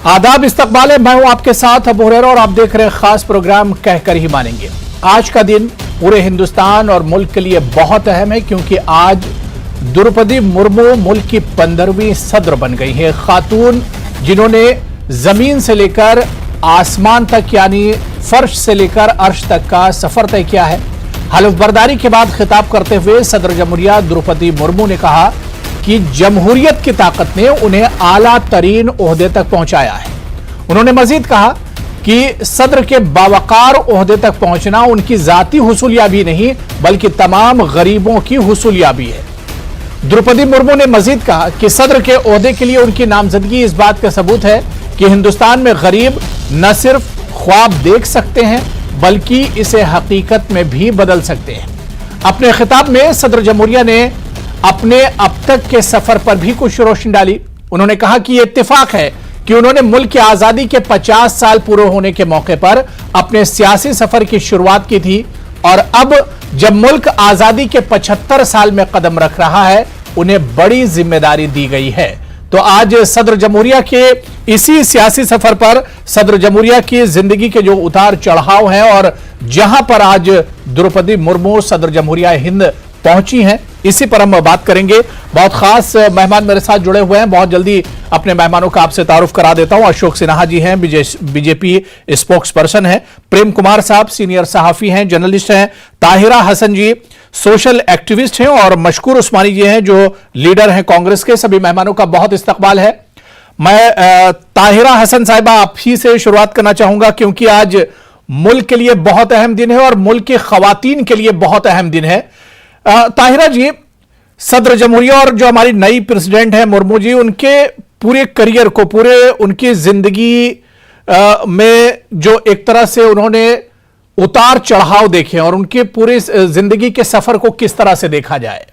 आदाब, इस्तकबाल है। मैं हूं आपके साथ अबू हुरैरा और आप देख रहे हैं खास प्रोग्राम कहकर ही मानेंगे। आज का दिन पूरे हिंदुस्तान और मुल्क के लिए बहुत अहम है क्योंकि आज द्रौपदी मुर्मू मुल्क की 15वीं सदर बन गई है। खातून जिन्होंने जमीन से लेकर आसमान तक यानी फर्श से लेकर अर्श तक का सफर तय किया है। हलफबर्दारी के बाद खिताब करते हुए सदर जमहूरिया द्रौपदी मुर्मू ने कहा कि जमहूरियत की ताकत ने उन्हें आला तरीन ओहदे तक पहुंचाया है। उन्होंने मजीद कहा कि सदर के बावकार ओहदे तक पहुंचना उनकी जाती हुसूलियाबी नहीं बल्कि तमाम गरीबों की हुसूलियाबी है। द्रौपदी मुर्मू ने मजीद कहा कि सदर के ओहदे के लिए उनकी नामजदगी इस बात का सबूत है कि हिंदुस्तान में गरीब न सिर्फ ख्वाब देख सकते हैं बल्कि इसे हकीकत में भी बदल सकते हैं। अपने खिताब में सदर जमहूरिया ने अपने अब तक के सफर पर भी कुछ रोशनी डाली। उन्होंने कहा कि यह इत्तेफाक है कि उन्होंने मुल्क की आजादी के 50 साल पूरे होने के मौके पर अपने सियासी सफर की शुरुआत की थी और अब जब मुल्क आजादी के 75 साल में कदम रख रहा है उन्हें बड़ी जिम्मेदारी दी गई है। तो आज सदर जमहूरिया के इसी सियासी सफर पर सदर जमहूरिया की जिंदगी के जो उतार चढ़ाव हैं और जहां पर आज द्रौपदी मुर्मू सदर जमहूरिया हिंद पहुंची हैं, इसी पर हम बात करेंगे। बहुत खास मेहमान मेरे साथ जुड़े हुए हैं। बहुत जल्दी अपने मेहमानों का आपसे तारुफ करा देता हूं। अशोक सिन्हा जी हैं, बीजेपी स्पोक्स पर्सन हैं। प्रेम कुमार साहब सीनियर सहाफी हैं, जर्नलिस्ट हैं। ताहिरा हसन जी सोशल एक्टिविस्ट हैं और मशकूर उस्मानी जी हैं जो लीडर हैं कांग्रेस के। सभी मेहमानों का बहुत इस्तकबाल है। मैं ताहिरा हसन साहिबा आप ही से शुरुआत करना चाहूंगा क्योंकि आज मुल्क के लिए बहुत अहम दिन है और मुल्क की खवातीन के लिए बहुत अहम दिन है। ताहिरा जी, सदर जमहूरिया और जो हमारी नई प्रेसिडेंट है मुर्मू जी, उनके पूरे करियर को, पूरे उनकी जिंदगी में जो एक तरह से उन्होंने उतार चढ़ाव देखे और उनके पूरे जिंदगी के सफर को किस तरह से देखा जाए?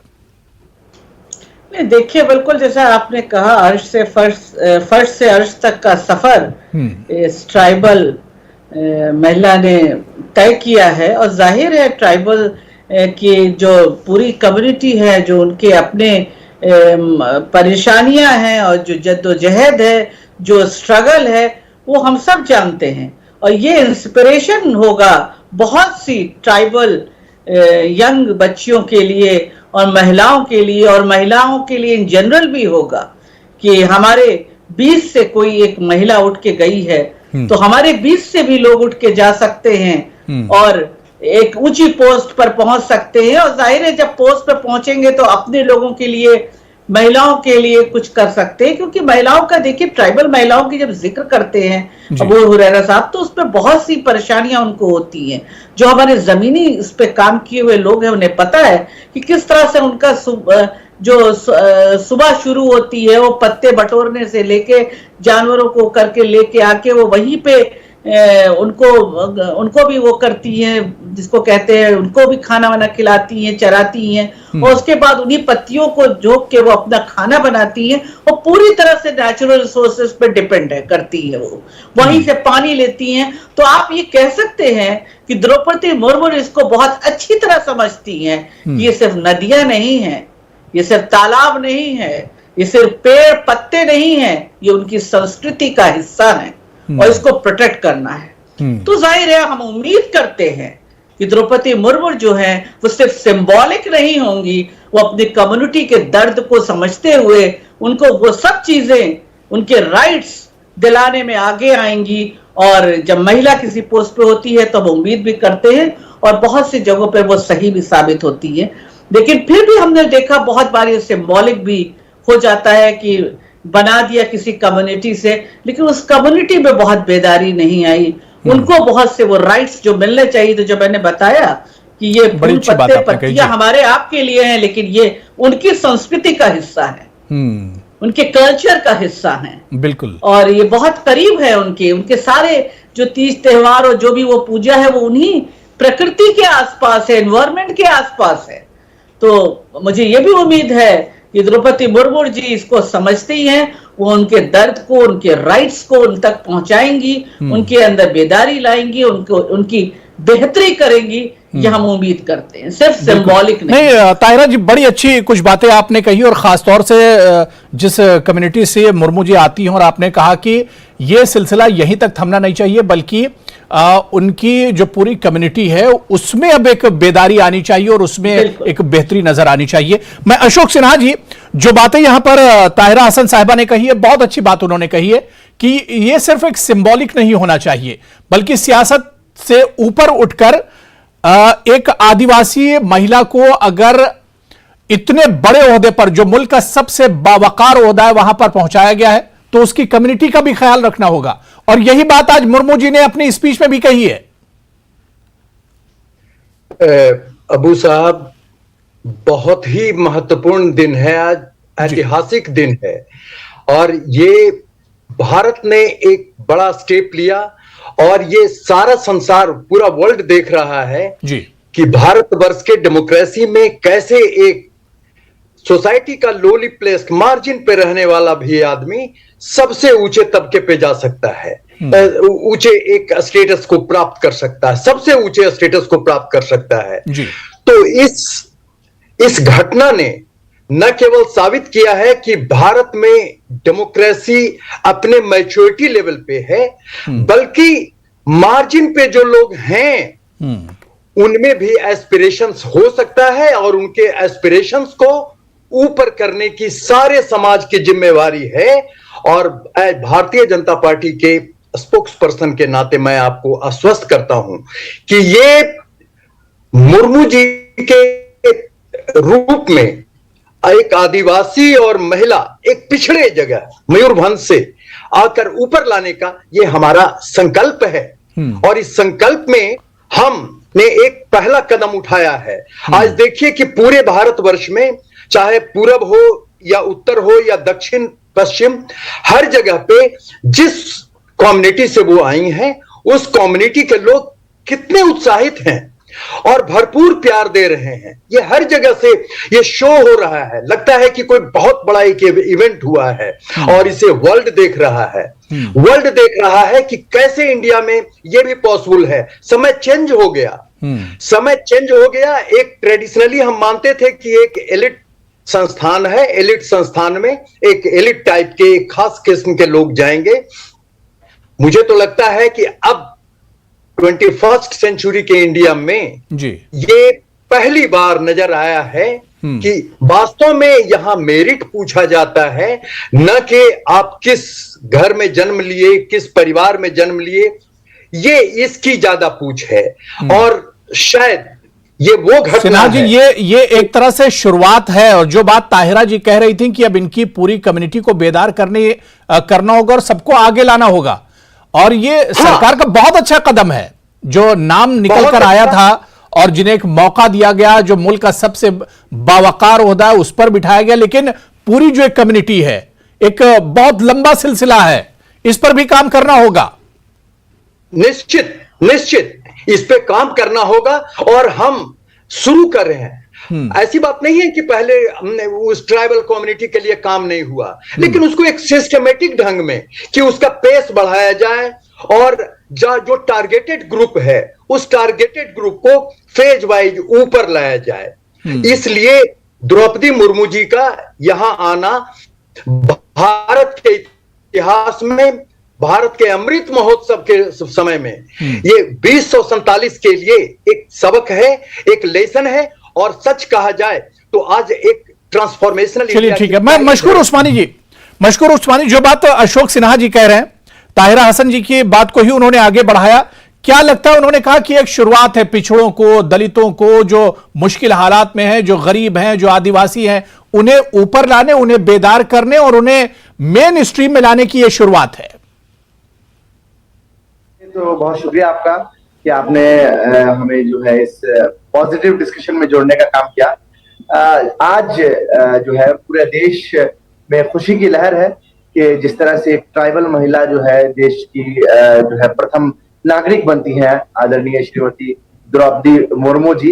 देखिए, बिल्कुल जैसा आपने कहा, अर्श से फर्श से अर्श तक का सफर इस ट्राइबल महिला ने तय किया है और जाहिर है ट्राइबल की जो पूरी कम्युनिटी है, जो उनके अपने परेशानियां हैं और जो जद्दोजहद है, जो स्ट्रगल है, वो हम सब जानते हैं। और ये इंस्पिरेशन होगा बहुत सी ट्राइबल यंग बच्चियों के लिए और महिलाओं के लिए, और महिलाओं के लिए इन जनरल भी होगा कि हमारे 20 से कोई एक महिला उठ के गई है तो हमारे 20 से भी लोग उठ के जा सकते हैं और एक ऊंची पोस्ट पर पहुंच सकते हैं। और जाहिर है जब पोस्ट पर पहुंचेंगे तो अपने लोगों के लिए, महिलाओं के लिए कुछ कर सकते हैं। क्योंकि महिलाओं का, देखिए, ट्राइबल महिलाओं की जब जिक्र करते हैं अबू हुरैरा साहब, तो उसमें बहुत सी परेशानियां उनको होती हैं। जो हमारे जमीनी इस पे काम किए हुए लोग हैं उन्हें पता है कि किस तरह से उनका जो सुबह शुरू होती है वो पत्ते बटोरने से लेके जानवरों को करके लेके आके वो वहीं पे उनको भी वो करती हैं, जिसको कहते हैं, उनको भी खाना वाना खिलाती हैं, चराती हैं और उसके बाद उन्हीं पत्तियों को जोक के वो अपना खाना बनाती हैं और पूरी तरह से नेचुरल रिसोर्सेज पे डिपेंड करती है। वो वहीं से पानी लेती हैं। तो आप ये कह सकते हैं कि द्रौपदी मुर्मू इसको बहुत अच्छी तरह समझती हैं कि ये सिर्फ नदियां नहीं है, ये सिर्फ तालाब नहीं है, ये सिर्फ पेड़ पत्ते नहीं है, ये उनकी संस्कृति का हिस्सा है और इसको प्रोटेक्ट करना है। तो जाहिर है हम उम्मीद करते हैं कि द्रौपदी मुर्मू जो है वो सिर्फ सिंबॉलिक नहीं होंगी, वो अपनी कम्युनिटी के दर्द को समझते हुए उनको वो सब चीजें, उनके राइट्स दिलाने में आगे आएंगी। और जब महिला किसी पोस्ट पे होती है तो हम उम्मीद भी करते हैं और बहुत सी जगहों पर वो सही भी साबित होती है। लेकिन फिर भी हमने देखा बहुत बार ये सिंबॉलिक भी हो जाता है कि बना दिया किसी कम्युनिटी से, लेकिन उस कम्युनिटी में बहुत बेदारी नहीं आई। उनको बहुत से वो राइट्स जो मिलने चाहिए, तो जो मैंने बताया कि ये फूल पत्ते पत्तियां हमारे आपके लिए हैं, लेकिन ये उनकी संस्कृति का हिस्सा है, उनके कल्चर का हिस्सा है। बिल्कुल। और ये बहुत करीब है उनके सारे जो तीज त्योहार और जो भी वो पूजा है वो उन्हीं प्रकृति के आसपास है, एनवायरमेंट के आसपास है। तो मुझे ये भी उम्मीद है कि द्रौपदी मुर्मू जी इसको समझती हैं, वो उनके दर्द को, उनके राइट्स को उन तक पहुंचाएंगी, उनके अंदर बेदारी लाएंगी, उनकी बेहतरी करेंगी। ये हम उम्मीद करते हैं, सिर्फ सिंबॉलिक नहीं। ताहिरा जी, बड़ी अच्छी कुछ बातें आपने कही, और खासतौर से जिस कम्युनिटी से मुर्मू जी आती हैं, और आपने कहा कि ये सिलसिला यहीं तक थमना नहीं चाहिए, बल्कि उनकी जो पूरी कम्युनिटी है उसमें अब एक बेदारी आनी चाहिए और उसमें एक बेहतरी नजर आनी चाहिए। मैं अशोक सिन्हा जी, जो बातें यहां पर ताहिरा हसन साहिबा ने कही है, बहुत अच्छी बात उन्होंने कही है कि ये सिर्फ एक सिंबॉलिक नहीं होना चाहिए, बल्कि सियासत से ऊपर उठकर एक आदिवासी महिला को अगर इतने बड़े ओहदे पर, जो मुल्क का सबसे बावकार ओहदा है, वहां पर पहुंचाया गया है, तो उसकी कम्युनिटी का भी ख्याल रखना होगा। और यही बात आज मुर्मू जी ने अपनी स्पीच में भी कही है। अबू साहब, बहुत ही महत्वपूर्ण दिन है आज, ऐतिहासिक दिन है, और ये भारत ने एक बड़ा स्टेप लिया, और ये सारा संसार, पूरा वर्ल्ड देख रहा है जी कि भारतवर्ष के डेमोक्रेसी में कैसे एक सोसाइटी का लोली प्लेस, मार्जिन पे रहने वाला भी आदमी सबसे ऊंचे तबके पे जा सकता है, ऊंचे एक स्टेटस को प्राप्त कर सकता है, सबसे ऊंचे स्टेटस को प्राप्त कर सकता है जी। तो इस घटना ने न केवल साबित किया है कि भारत में डेमोक्रेसी अपने मैच्योरिटी लेवल पे है, बल्कि मार्जिन पे जो लोग हैं उनमें भी एस्पिरेशंस हो सकता है, और उनके एस्पिरेशंस को ऊपर करने की सारे समाज की जिम्मेवारी है। और भारतीय जनता पार्टी के स्पोक्स पर्सन के नाते मैं आपको आश्वस्त करता हूं कि ये मुर्मू जी के रूप में एक आदिवासी और महिला, एक पिछड़े जगह मयूरभंज से आकर ऊपर लाने का ये हमारा संकल्प है, और इस संकल्प में हमने एक पहला कदम उठाया है। आज देखिए कि पूरे भारतवर्ष में, चाहे पूरब हो या उत्तर हो या दक्षिण पश्चिम, हर जगह पे जिस कम्युनिटी से वो आई हैं, उस कम्युनिटी के लोग कितने उत्साहित हैं और भरपूर प्यार दे रहे हैं। ये हर जगह से ये शो हो रहा है, लगता है कि कोई बहुत बड़ा एक इवेंट हुआ है, और इसे वर्ल्ड देख रहा है। वर्ल्ड देख रहा है कि कैसे इंडिया में ये भी पॉसिबल है। समय चेंज हो गया, समय चेंज हो गया। एक ट्रेडिशनली हम मानते थे कि एक एलिट संस्थान है, एलिट संस्थान में एक एलिट टाइप के एक खास किस्म के लोग जाएंगे। मुझे तो लगता है कि अब 21st सेंचुरी के इंडिया में जी ये पहली बार नजर आया है कि वास्तव में यहां मेरिट पूछा जाता है, न कि आप किस घर में जन्म लिए, किस परिवार में जन्म लिए, ये इसकी ज्यादा पूछ है। और शायद ये वो घटना सिन्हा जी, ये एक तरह से शुरुआत है, और जो बात ताहिरा जी कह रही थी कि अब इनकी पूरी कम्युनिटी को बेदार करना होगा और सबको आगे लाना होगा, और ये सरकार का बहुत अच्छा कदम है। जो नाम निकल कर आया था और जिन्हें एक मौका दिया गया, जो मुल्क का सबसे बावकार ओहदा है उस पर बिठाया गया, लेकिन पूरी जो एक कम्युनिटी है, एक बहुत लंबा सिलसिला है, इस पर भी काम करना होगा। निश्चित निश्चित इस पे काम करना होगा, और हम शुरू कर रहे हैं। ऐसी बात नहीं है कि पहले हमने उस ट्राइबल कम्युनिटी के लिए काम नहीं हुआ, लेकिन उसको एक सिस्टमेटिक ढंग में कि उसका पेस बढ़ाया जाए, और जो टारगेटेड ग्रुप है उस टारगेटेड ग्रुप को फेज वाइज ऊपर लाया जाए। इसलिए द्रौपदी मुर्मू जी का यहां आना भारत के इतिहास में, भारत के अमृत महोत्सव के समय में, ये 2047 के लिए एक सबक है, एक लेसन है, और सच कहा जाए तो आज एक ट्रांसफॉर्मेशनल। चलिए ठीक है, मैं मशकूर उस्मानी जी, जो बात अशोक सिन्हा जी कह रहे हैं, ताहिरा हसन जी की बात को ही उन्होंने आगे बढ़ाया। क्या लगता है, उन्होंने कहा कि एक शुरुआत है, पिछड़ों को, दलितों को, जो मुश्किल हालात में हैं, जो गरीब हैं, जो आदिवासी हैं, उन्हें ऊपर लाने, उन्हें बेदार करने और उन्हें मेन स्ट्रीम में लाने की यह शुरुआत है। तो बहुत शुक्रिया आपका कि आपने हमें जो है इस पॉजिटिव डिस्कशन में जोड़ने का काम किया। आज जो है पूरे देश में खुशी की लहर है कि जिस तरह से एक ट्राइबल महिला जो है देश की जो है प्रथम नागरिक बनती है, आदरणीय श्रीमती द्रौपदी मुर्मू जी,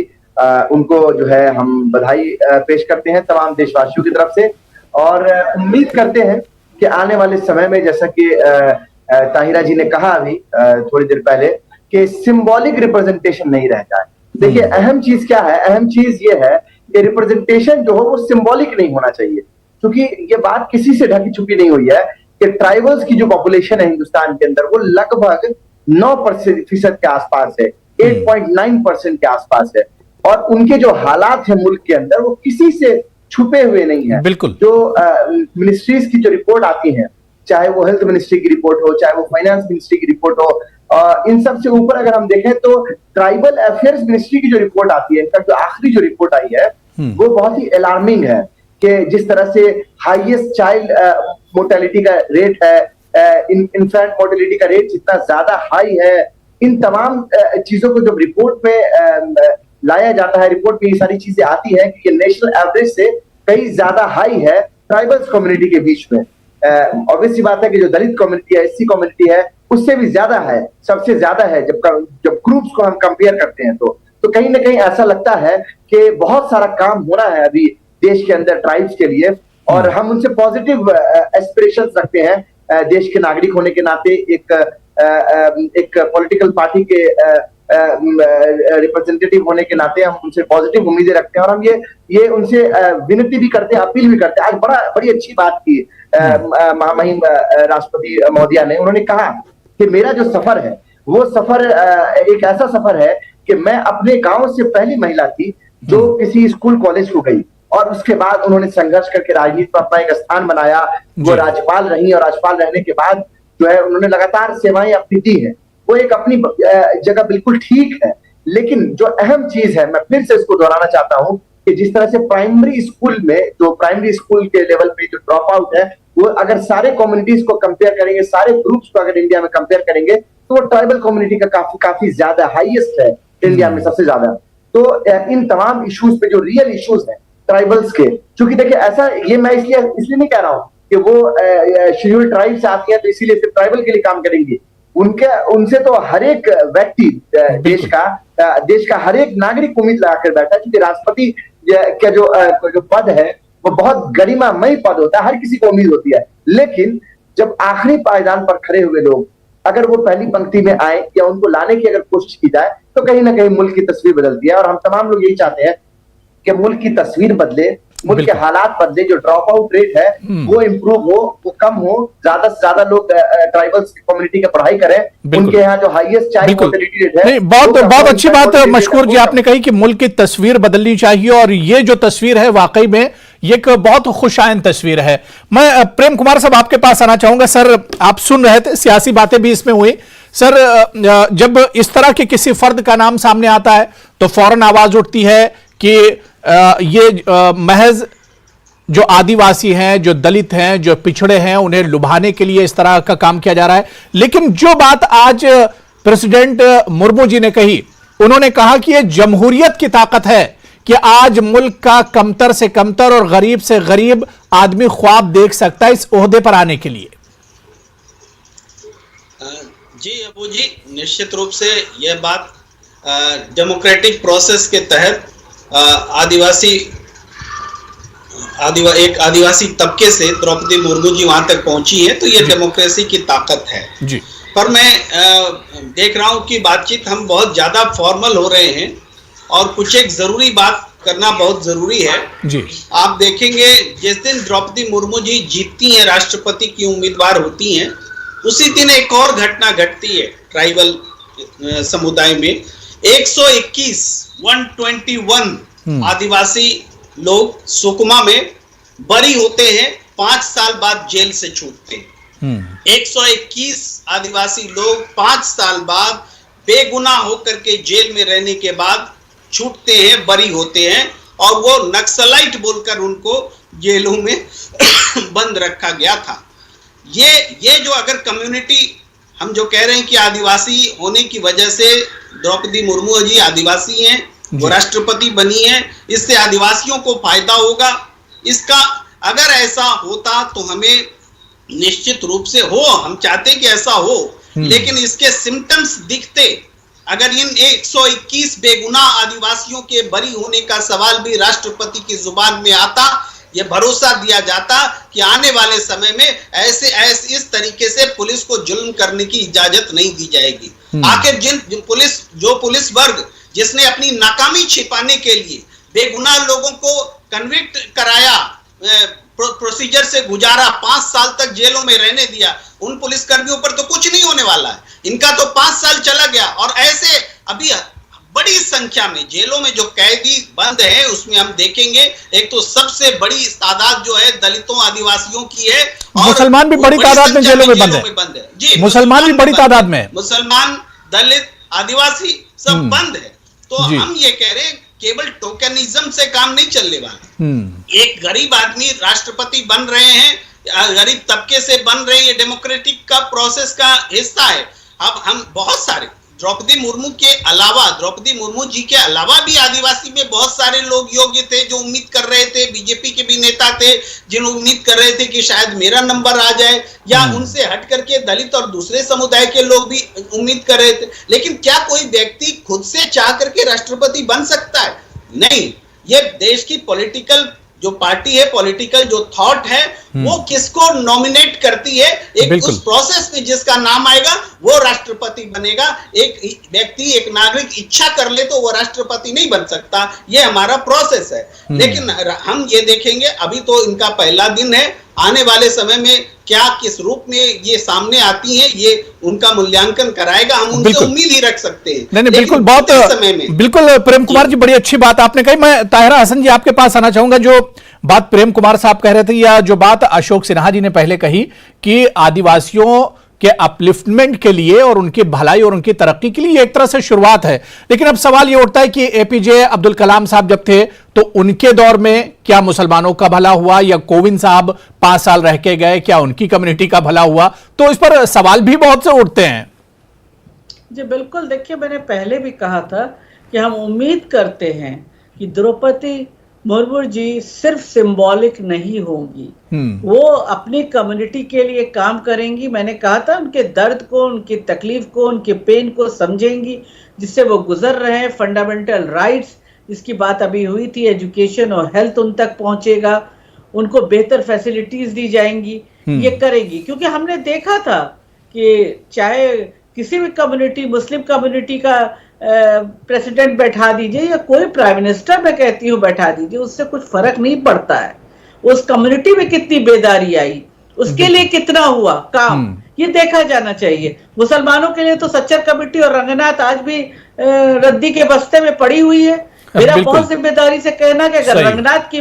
उनको जो है हम बधाई पेश करते हैं तमाम देशवासियों की तरफ से, और उम्मीद करते हैं कि आने वाले समय में, जैसा कि ताहिरा जी ने कहा अभी थोड़ी देर पहले, कि सिंबॉलिक रिप्रेजेंटेशन नहीं रह जाए, देखिए अहम चीज क्या है, अहम चीज ये है कि रिप्रेजेंटेशन जो हो वो सिंबॉलिक नहीं होना चाहिए, क्योंकि ये बात किसी से ढकी छुपी नहीं हुई है कि ट्राइबल्स की जो पॉपुलेशन है हिंदुस्तान के अंदर वो लगभग 9% के आसपास है, 8.9% के आसपास है, और उनके जो हालात है मुल्क के अंदर वो किसी से छुपे हुए नहीं है। बिल्कुल। जो मिनिस्ट्रीज की जो रिपोर्ट आती है, चाहे वो हेल्थ मिनिस्ट्री की रिपोर्ट हो, चाहे वो फाइनेंस मिनिस्ट्री की रिपोर्ट हो, इन सब से ऊपर अगर हम देखें तो ट्राइबल अफेयर्स मिनिस्ट्री की जो रिपोर्ट आती है, इनका जो आखिरी जो रिपोर्ट आई है वो बहुत ही अलार्मिंग है कि जिस तरह से हाईएस्ट चाइल्ड मोर्टेलिटी का रेट है, इन्फेंट मोर्टेलिटी का रेट जितना ज्यादा हाई है, इन तमाम चीजों को जब रिपोर्ट में लाया जाता है, रिपोर्ट में ये सारी चीजें आती है कि ये नेशनल एवरेज से कई ज्यादा हाई है ट्राइबल्स कम्युनिटी के बीच में। ऑब्वियस सी बात है कि जो दलित कम्युनिटी है, एससी कम्युनिटी है, उससे भी ज्यादा है, सबसे ज्यादा है जब ग्रुप्स को हम कंपेयर करते हैं तो कहीं ना कहीं ऐसा लगता है कि बहुत सारा काम होना है अभी देश के अंदर ट्राइब्स के लिए, और हम उनसे पॉजिटिव एस्पिरेशंस रखते हैं देश के नागरिक होने के नाते, एक पॉलिटिकल पार्टी के रिप्रेजेंटेटिव होने के नाते हम उनसे पॉजिटिव उम्मीदें रखते हैं, और हम ये उनसे विनती भी करते हैं, अपील भी करते हैं। आज बड़ी अच्छी बात की महामहिम राष्ट्रपति महोदया ने, उन्होंने कहा कि मेरा जो सफर है वो सफर एक ऐसा सफर है कि मैं अपने गांव से पहली महिला थी जो किसी स्कूल कॉलेज को गई, और उसके बाद उन्होंने संघर्ष करके राजनीति में अपना एक स्थान बनाया, वो राज्यपाल रही, और राज्यपाल रहने के बाद जो है उन्होंने लगातार सेवाएं अपनी दी है। वो एक अपनी जगह बिल्कुल ठीक है, लेकिन जो अहम चीज है, मैं फिर से इसको दोहराना चाहता हूं कि जिस तरह से प्राइमरी स्कूल में, जो प्राइमरी स्कूल के लेवल पे जो ड्रॉप आउट है, वो अगर सारे कम्युनिटीज को कंपेयर करेंगे, सारे ग्रुप्स को अगर इंडिया में कंपेयर करेंगे, तो वो ट्राइबल कम्युनिटी का काफी ज्यादा हाईएस्ट है इंडिया में, सबसे ज्यादा। तो इन तमाम इश्यूज पे जो रियल इश्यूज हैं ट्राइबल्स के, चूंकि देखिए ऐसा, ये मैं इसलिए नहीं कह रहा हूँ कि वो शेड्यूल ट्राइब से आती है तो इसीलिए सिर्फ ट्राइबल के लिए काम करेंगे, उनसे तो हर एक व्यक्ति देश का हर एक नागरिक उम्मीद लगाकर बैठा है, क्योंकि राष्ट्रपति का जो पद है वो बहुत गरिमामय पद होता है, हर किसी को उम्मीद होती है, लेकिन जब आखिरी पायदान पर खड़े हुए लोग अगर वो पहली पंक्ति में आए या उनको लाने की अगर कोशिश की जाए तो कहीं ना कहीं मुल्क की तस्वीर बदलती है, और हम तमाम लोग यही चाहते हैं कि मुल्क की तस्वीर बदले, मुल्क के हालात बदले, जो ड्रॉप आउट रेट है वो इम्प्रूव हो, वो कम हो, ज्यादा से ज्यादा लोग ट्राइबल्स कम्युनिटी की पढ़ाई करें, उनके यहाँ जो हाईएस्ट चाइल्ड मोर्टेलिटी रेट है। नहीं, बहुत अच्छी बात मशकूर जी आपने कही कि मुल्क की तस्वीर बदलनी चाहिए, और ये जो तस्वीर है वाकई में ये एक बहुत खुशाइन तस्वीर है। मैं प्रेम कुमार साहब आपके पास आना चाहूंगा। सर, आप सुन रहे थे, सियासी बातें भी इसमें हुई। सर, जब इस तरह के किसी फर्द का नाम सामने आता है तो फौरन आवाज उठती है कि ये महज जो आदिवासी हैं, जो दलित हैं, जो पिछड़े हैं, उन्हें लुभाने के लिए इस तरह का काम किया जा रहा है। लेकिन जो बात आज प्रेसिडेंट मुर्मू जी ने कही, उन्होंने कहा कि यह जमहूरियत की ताकत है कि आज मुल्क का कमतर से कमतर और गरीब से गरीब आदमी ख्वाब देख सकता है इस ओहदे पर आने के लिए। जी अबू जी, निश्चित रूप से यह बात डेमोक्रेटिक प्रोसेस के तहत एक आदिवासी तबके से द्रौपदी मुर्मू जी वहां तक पहुंची है, तो ये डेमोक्रेसी की ताकत है जी। पर मैं देख रहा हूं कि बातचीत हम बहुत ज्यादा फॉर्मल हो रहे हैं, और कुछ एक जरूरी बात करना बहुत जरूरी है जी। आप देखेंगे जिस दिन द्रौपदी मुर्मू जी जीतती हैं, राष्ट्रपति की उम्मीदवार होती हैं, उसी दिन एक और घटना घटती है ट्राइबल समुदाय में। 121 आदिवासी लोग सुकमा में बरी होते हैं, 5 साल बाद जेल से छूटते हैं। 121 आदिवासी लोग 5 साल बाद बेगुनाह होकर के जेल में रहने के बाद छूटते हैं, बरी होते हैं, और वो नक्सलाइट बोलकर उनको जेलों में बंद रखा गया था। ये जो अगर कम्युनिटी, हम जो कह रहे हैं कि आदिवासी होने की वजह से द्रौपदी मुर्मू जी आदिवासी हैं, वो राष्ट्रपति बनी है, इससे आदिवासियों को फायदा होगा, इसका अगर ऐसा होता तो हमें निश्चित रूप से हम चाहते कि ऐसा हो, लेकिन इसके सिम्टम्स दिखते। अगर इन 121 बेगुनाह आदिवासियों के बरी होने का सवाल भी राष्ट्रपति की जुबान में आता, यह भरोसा दिया जाता कि आने वाले समय में ऐसे इस तरीके से पुलिस को जुल्म करने की इजाजत नहीं दी जाएगी। आखिर जो पुलिस वर्ग जिसने अपनी नाकामी छिपाने के लिए बेगुनाह लोगों को कन्विक्ट कराया, प्रोसीजर से गुजारा, 5 साल तक जेलों में रहने दिया, उन पुलिसकर्मियों पर तो कुछ नहीं होने वाला है। इनका तो 5 साल चला गया। और ऐसे अभी बड़ी संख्या में जेलों में जो कैदी बंद है, उसमें हम देखेंगे एक तो सबसे बड़ी तादाद जो है दलितों आदिवासियों की है, और मुसलमान भी बड़ी तादाद में जेलों में बंद है। जी, मुसलमान भी बड़ी तादाद में, मुसलमान, दलित, आदिवासी सब बंद है। तो हम ये कह रहे हैं केवल टोकनिज्म से काम नहीं चलने वाला। एक गरीब आदमी राष्ट्रपति बन रहे हैं, गरीब तबके से बन रहे हैं, ये डेमोक्रेटिक का प्रोसेस का हिस्सा है। अब हम बहुत सारे द्रौपदी मुर्मू जी के अलावा भी आदिवासी में बहुत सारे लोग योग्य थे जो उम्मीद कर रहे थे, बीजेपी के भी नेता थे जिन उम्मीद कर रहे थे कि शायद मेरा नंबर आ जाए, या उनसे हट करके दलित और दूसरे समुदाय के लोग भी उम्मीद कर रहे थे। लेकिन क्या कोई व्यक्ति खुद से चाह करके राष्ट्रपति बन सकता है? नहीं। ये देश की पॉलिटिकल जो पार्टी है, पॉलिटिकल जो थॉट है, वो किसको नॉमिनेट करती है, एक उस प्रोसेस में जिसका नाम आएगा वो राष्ट्रपति बनेगा। एक व्यक्ति, एक नागरिक इच्छा कर ले तो वो राष्ट्रपति नहीं बन सकता, ये हमारा प्रोसेस है। लेकिन हम ये देखेंगे, अभी तो इनका पहला दिन है, आने वाले समय में क्या किस रूप में ये सामने आती हैं, ये उनका मूल्यांकन कराएगा। हम उनसे उम्मीद ही रख सकते हैं। नहीं, बिल्कुल, बहुत समय में बिल्कुल प्रेम कुमार जी, बड़ी अच्छी बात आपने कही। मैं ताहिरा हसन जी आपके पास आना चाहूंगा। जो बात प्रेम कुमार साहब कह रहे थे, या जो बात अशोक सिन्हा जी ने पहले कही कि आदिवासियों के अपलिफ्टमेंट के लिए और उनकी भलाई और उनकी तरक्की के लिए एक तरह से शुरुआत है, लेकिन अब सवाल ये उठता है कि एपीजे अब्दुल कलाम साहब जब थे तो उनके दौर में क्या मुसलमानों का भला हुआ, या कोविंद साहब 5 साल रह के गए, क्या उनकी कम्युनिटी का भला हुआ? तो इस पर सवाल भी बहुत से उठते हैं। जी बिल्कुल, देखिए मैंने पहले भी कहा था कि हम उम्मीद करते हैं कि द्रौपदी मुर्मू जी सिर्फ सिंबॉलिक नहीं होंगी, वो अपनी कम्युनिटी के लिए काम करेंगी। मैंने कहा था उनके दर्द को, उनकी तकलीफ को, उनके पेन को समझेंगी, जिससे वो गुजर रहे हैं। फंडामेंटल राइट्स जिसकी बात अभी हुई थी, एजुकेशन और हेल्थ उन तक पहुंचेगा, उनको बेहतर फैसिलिटीज दी जाएंगी, ये करेंगी। क्योंकि हमने देखा था कि चाहे किसी भी कम्युनिटी, मुस्लिम कम्युनिटी का प्रेसिडेंट बैठा दीजिए या कोई प्राइम मिनिस्टर मैं कहती हूँ बैठा दीजिए, उससे कुछ फर्क नहीं पड़ता है। उस कम्युनिटी में कितनी बेदारी आई, उसके लिए कितना हुआ काम, ये देखा जाना चाहिए। मुसलमानों के लिए तो सच्चर कमेटी और रंगनाथ आज भी रद्दी के बस्ते में पड़ी हुई है। मेरा बहुत जिम्मेदारी से कहना कि अगर रंगनाथ की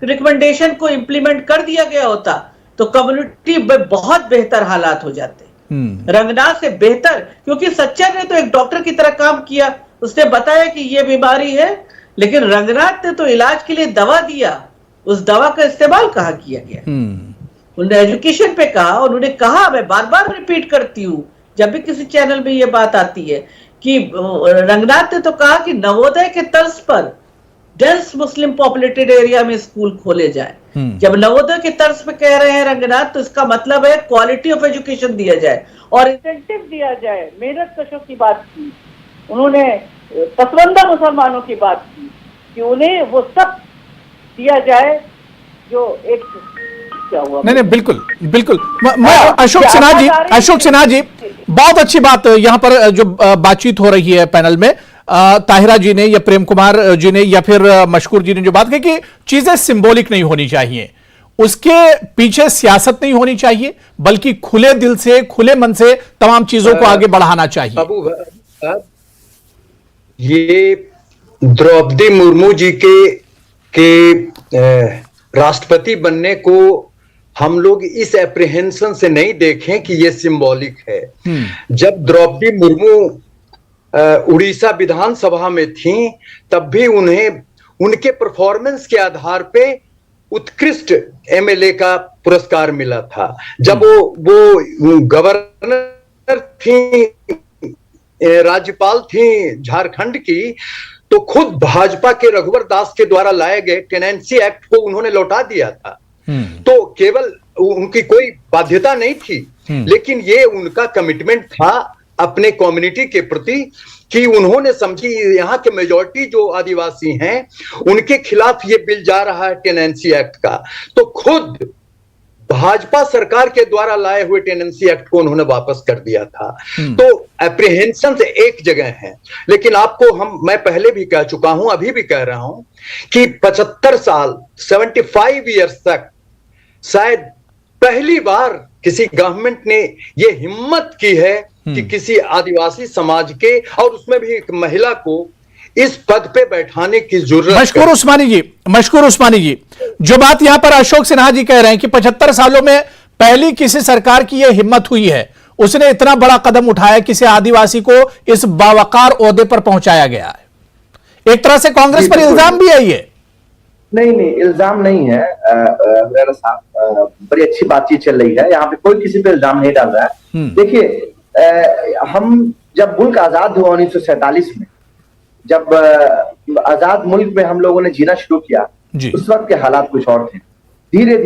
रिकमेंडेशन को इम्प्लीमेंट कर दिया गया होता तो कम्युनिटी में बहुत बेहतर हालात हो जाते, रंगनाथ से बेहतर। क्योंकि सच्चर ने तो एक डॉक्टर की तरह काम किया, उसने बताया कि ये बीमारी है, लेकिन रंगनाथ ने तो इलाज के लिए दवा दिया, उस दवा का इस्तेमाल कहाँ किया गया? उन्होंने एजुकेशन पे कहा, उन्होंने कहा, मैं बार बार रिपीट करती हूँ जब भी किसी चैनल में ये बात आती है कि रंगनाथ ने तो कहा कि नवोदय के तर्ज पर डेंस मुस्लिम पॉपुलेटेड एरिया में स्कूल खोले जाए। जब नवोदय के तर्ज पे कह रहे हैं रंगनाथ, तो इसका मतलब है क्वालिटी ऑफ एजुकेशन दिया जाए और इंसेंटिव दिया जाए। मेहनत कशों की बात की उन्होंने, पसवंदा मुसलमानों की बात की कि उन्हें वो सब दिया जाए जो एक क्या हुआ। नहीं, बिल्कुल बिल्कुल। मैं अशोक सिन्हा जी, बहुत अच्छी बात यहाँ पर जो बातचीत हो रही है पैनल में, ताहिरा जी ने या प्रेम कुमार जी ने या फिर मशकूर जी ने जो बात कही कि चीजें सिंबॉलिक नहीं होनी चाहिए, उसके पीछे सियासत नहीं होनी चाहिए, बल्कि खुले दिल से, खुले मन से तमाम चीजों को आगे बढ़ाना चाहिए। ये द्रौपदी मुर्मू जी के राष्ट्रपति बनने को हम लोग इस एप्रीहेंशन से नहीं देखें कि ये सिंबॉलिक है। जब द्रौपदी मुर्मू उड़ीसा विधानसभा में थी, तब भी उन्हें उनके परफॉर्मेंस के आधार पे उत्कृष्ट एमएलए का पुरस्कार मिला था। जब वो गवर्नर थी, राज्यपाल थी झारखंड की, तो खुद भाजपा के रघुवर दास के द्वारा लाए गए टेनेंसी एक्ट को उन्होंने लौटा दिया था। तो केवल उनकी कोई बाध्यता नहीं थी, लेकिन ये उनका कमिटमेंट था अपने कम्युनिटी के प्रति कि उन्होंने समझी यहाँ के मेजॉरिटी जो आदिवासी हैं उनके खिलाफ ये बिल जा रहा है टेनेंसी एक्ट का, तो खुद भाजपा सरकार के द्वारा लाए हुए टेनेंसी एक्ट को उन्होंने वापस कर दिया था। तो एप्रीहेंशन से एक जगह है, लेकिन आपको मैं पहले भी कह चुका हूं, अभी भी कह रहा हूं कि 75 साल 75 ईयर्स तक शायद पहली बार किसी गवर्नमेंट ने यह हिम्मत की है कि किसी आदिवासी समाज के, और उसमें भी एक महिला को, इस पद पे बैठाने की जरूरत। मशकूर उस्मानी जी, जो बात यहां पर अशोक सिन्हा जी कह रहे हैं कि 75 सालों में पहली किसी सरकार की यह हिम्मत हुई है, उसने इतना बड़ा कदम उठाया, किसी आदिवासी को इस बावकार ओहदे पर पहुंचाया गया है। एक तरह से कांग्रेस पर इल्जाम भी है ये। नहीं, इल्जाम नहीं है हुरैरा साहब, बड़ी अच्छी बातचीत चल रही है, यहाँ पे कोई किसी पे इल्जाम नहीं डाल रहा है। देखिए, हम जब मुल्क आजाद हुआ 1947 में, जब आजाद मुल्क में हम लोगों ने जीना शुरू किया, उस वक्त के हालात कुछ और थे। धीरे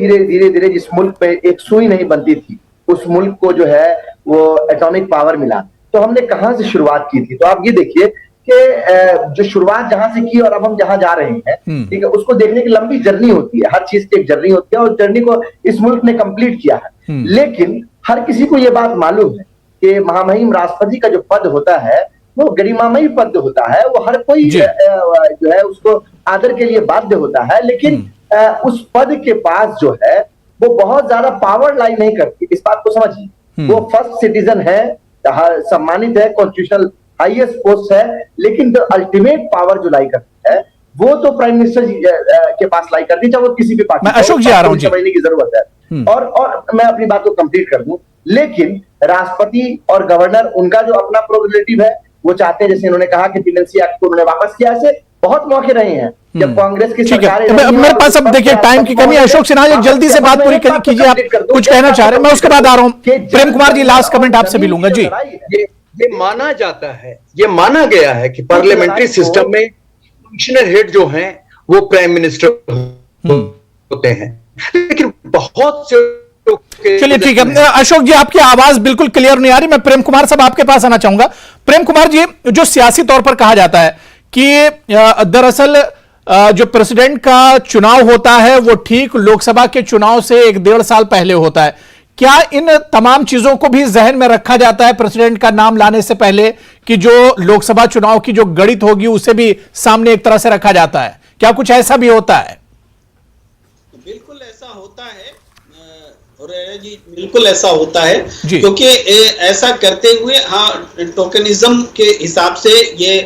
धीरे जिस मुल्क पे एक सुई नहीं बनती थी, उस मुल्क को जो है वो एटॉमिक पावर मिला। तो हमने कहां से शुरुआत की थी? तो आप ये देखिए कि जो शुरुआत जहां से की और अब हम जहां जा रहे हैं, ठीक है, उसको देखने की लंबी जर्नी होती है, हर चीज की एक जर्नी होती है, और जर्नी को इस मुल्क ने कंप्लीट किया है। लेकिन हर किसी को यह बात मालूम है कि महामहिम राष्ट्रपति का जो पद होता है वो गरिमामयी पद होता है, वो हर कोई जो है उसको आदर के लिए बाध्य होता है, लेकिन उस पद के पास जो है वो बहुत ज्यादा पावर लाई नहीं करती। इस बात को समझिए, वो फर्स्ट सिटीजन है, सम्मानित है, कॉन्स्टिट्यूशनल हाईएस्ट पोस्ट है, लेकिन द अल्टीमेट पावर जो लाई करती है वो तो प्राइम मिनिस्टर के पास लाई करती है, चाहे वो किसी भी पार्टी। मैं अशोक जी आ रहा हूं, समझने की जरूरत है। और मैं अपनी बात को कंप्लीट कर दूं, लेकिन राष्ट्रपति और गवर्नर, उनका जो अपना प्रोग्रेटिव है, वो चाहते हैं, जैसे इन्होंने कहा कि टेनेंसी एक्ट को उन्होंने वापस किया, ऐसे बहुत मौके रहे हैं जब कांग्रेस की सरकार। मेरे पास अब देखिए टाइम की कमी है। अशोक सिन्हा जी जल्दी से बात पूरी कीजिए, आप कुछ कहना चाह रहे हैं, मैं उसके बाद आ रहा हूं। प्रेम कुमार जी लास्ट कमेंट आपसे भी लूंगा जी। ये माना जाता है, ये माना गया है कि पार्लियामेंट्री सिस्टम में फंक्शनल हेड जो हैं वो प्राइम मिनिस्टर होते हैं, लेकिन बहुत से। चलिए ठीक है, अशोक जी आपकी आवाज बिल्कुल क्लियर नहीं आ रही। मैं प्रेम कुमार साहब आपके पास आना चाहूंगा। प्रेम कुमार जी, जो सियासी तौर पर कहा जाता है कि दरअसल जो प्रेसिडेंट का चुनाव होता है वो ठीक लोकसभा के चुनाव से 1-1.5 साल पहले होता है, क्या इन तमाम चीजों को भी जहन में रखा जाता है प्रेसिडेंट का नाम लाने से पहले, कि जो लोकसभा चुनाव की जो गणित होगी उसे भी सामने एक तरह से रखा जाता है? क्या कुछ ऐसा भी होता है? बिल्कुल ऐसा होता है जी, बिल्कुल ऐसा होता है, क्योंकि ऐसा करते हुए टोकनिज्म के हिसाब से ये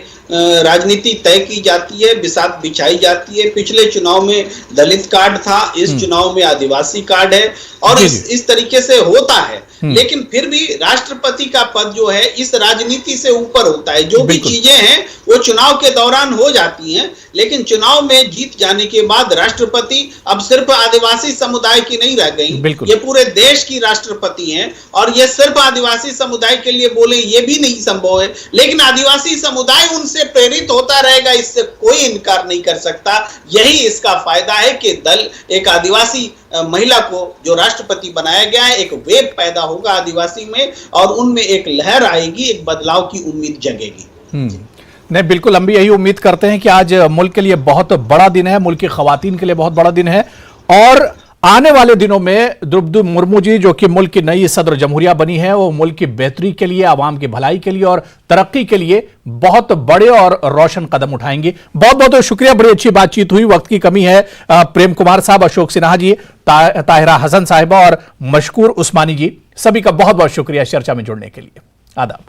राजनीति तय की जाती है, बिसात बिछाई जाती है। पिछले चुनाव में दलित कार्ड था, इस चुनाव में आदिवासी कार्ड है, और इस तरीके से होता है। लेकिन फिर भी राष्ट्रपति का पद जो है इस राजनीति से ऊपर होता है। जो भी चीजें हैं वो चुनाव के दौरान हो जाती हैं, लेकिन चुनाव में जीत जाने के बाद राष्ट्रपति अब सिर्फ आदिवासी समुदाय की नहीं रह गई, ये पूरे देश की राष्ट्रपति हैं। और ये सिर्फ आदिवासी समुदाय के लिए बोले ये भी नहीं संभव है, लेकिन आदिवासी समुदाय उनसे प्रेरित होता रहेगा, इससे कोई इनकार नहीं कर सकता। यही इसका फायदा है कि दल एक आदिवासी महिला को जो राष्ट्रपति बनाया गया है, एक वेव पैदा होगा आदिवासी में, और उनमें एक लहर आएगी, एक बदलाव की उम्मीद जगेगी। नहीं, बिल्कुल हम भी यही उम्मीद करते हैं कि आज मुल्क के लिए बहुत बड़ा दिन है, मुल्क की खवातीन के लिए बहुत बड़ा दिन है, और आने वाले दिनों में द्रौपदी मुर्मू जी जो कि मुल्क की नई सदर जमहूरिया बनी है, वो मुल्क की बेहतरी के लिए, आवाम की भलाई के लिए और तरक्की के लिए बहुत बड़े और रोशन कदम उठाएंगी। बहुत बहुत शुक्रिया, बड़ी अच्छी बातचीत हुई, वक्त की कमी है। प्रेम कुमार साहब, अशोक सिन्हा जी, ताहिरा हसन साहिबा और मशकूर उस्मानी जी, सभी का बहुत बहुत शुक्रिया चर्चा में जुड़ने के लिए। आदाब।